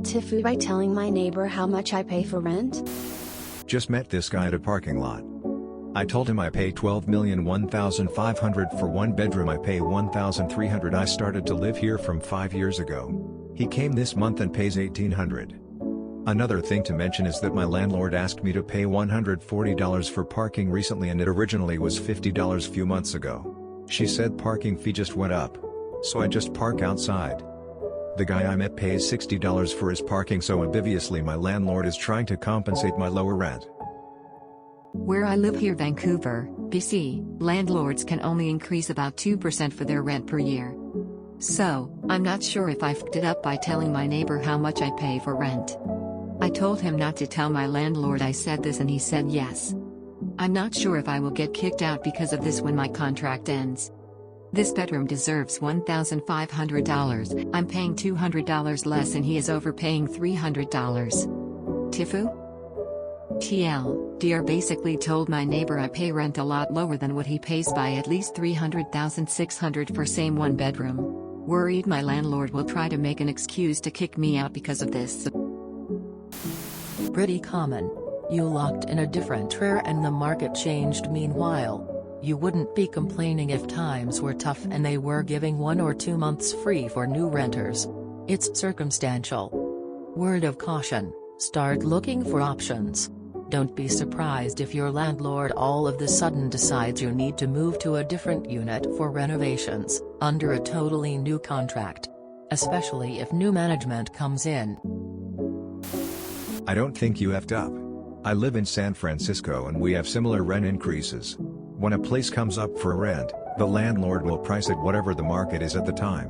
TIFU by telling my neighbor how much I pay for rent? Just met this guy at a parking lot. I told him I pay $12,001,500 for one bedroom. I pay $1,300. I started to live here from 5 years ago. He came this month and pays $1,800. Another thing to mention is that my landlord asked me to pay $140 for parking recently, and it originally was $50 few months ago. She said parking fee just went up. So I just park outside. The guy I met pays $60 for his parking, so obviously my landlord is trying to compensate my lower rent. Where I live here, Vancouver, BC, landlords can only increase about 2% for their rent per year. So, I'm not sure if I f***ed it up by telling my neighbor how much I pay for rent. I told him not to tell my landlord I said this, and he said yes. I'm not sure if I will get kicked out because of this when my contract ends. This bedroom deserves $1,500, I'm paying $200 less and he is overpaying $300. TIFU? TL, DR basically told my neighbor I pay rent a lot lower than what he pays by at least $300,600 for same one bedroom. Worried my landlord will try to make an excuse to kick me out because of this. Pretty common. You locked in a different year and the market changed meanwhile. You wouldn't be complaining if times were tough and they were giving 1 or 2 months free for new renters. It's circumstantial. Word of caution, start looking for options. Don't be surprised if your landlord all of the sudden decides you need to move to a different unit for renovations, under a totally new contract. Especially if new management comes in. I don't think you effed up. I live in San Francisco and we have similar rent increases. When a place comes up for rent, the landlord will price it whatever the market is at the time.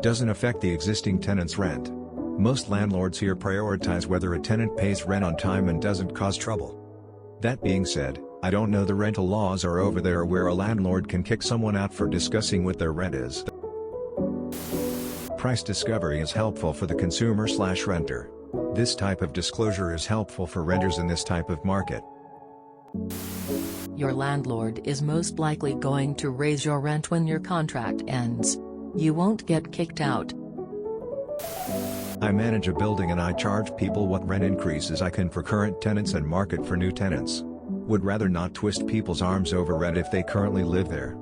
Doesn't affect the existing tenant's rent. Most landlords here prioritize whether a tenant pays rent on time and doesn't cause trouble. That being said, I don't know the rental laws are over there where a landlord can kick someone out for discussing what their rent is. Price discovery is helpful for the consumer/renter. This type of disclosure is helpful for renters in this type of market. Your landlord is most likely going to raise your rent when your contract ends. You won't get kicked out. I manage a building and I charge people what rent increases I can for current tenants and market for new tenants. Would rather not twist people's arms over rent if they currently live there.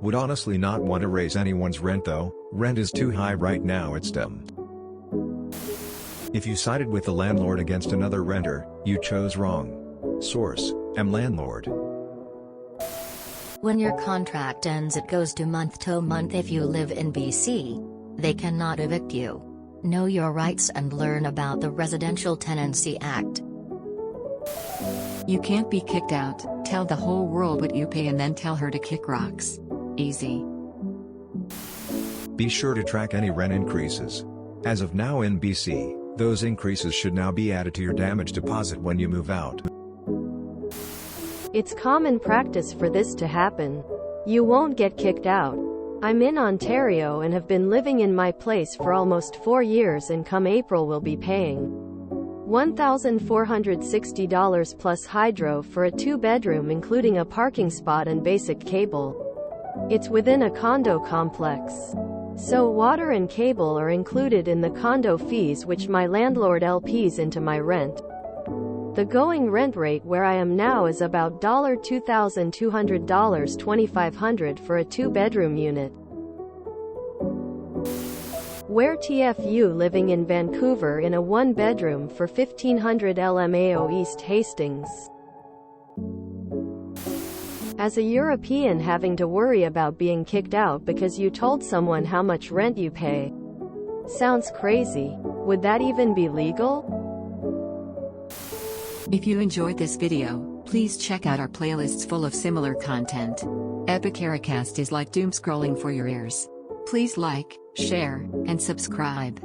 Would honestly not want to raise anyone's rent though. Rent is too high right now, it's dumb. If you sided with the landlord against another renter, you chose wrong. Source: M landlord. When your contract ends, it goes to month-to-month. If you live in BC, they cannot evict you. Know your rights and learn about the Residential Tenancy Act. You can't be kicked out. Tell the whole world what you pay and then tell her to kick rocks. Easy. Be sure to track any rent increases. As of now in BC, those increases should now be added to your damage deposit when you move out. It's common practice for this to happen. You won't get kicked out. I'm in Ontario and have been living in my place for almost 4 years, and come April will be paying $1,460 plus hydro for a 2-bedroom including a parking spot and basic cable. It's within a condo complex. So water and cable are included in the condo fees which my landlord LPs into my rent. The going rent rate where I am now is about $2,200, $2,500 for a 2-bedroom unit. Where TFU living in Vancouver in a 1-bedroom for $1,500 LMAO East Hastings. As a European having to worry about being kicked out because you told someone how much rent you pay. Sounds crazy. Would that even be legal? If you enjoyed this video, please check out our playlists full of similar content. Epicaricast is like doom scrolling for your ears. Please like, share, and subscribe.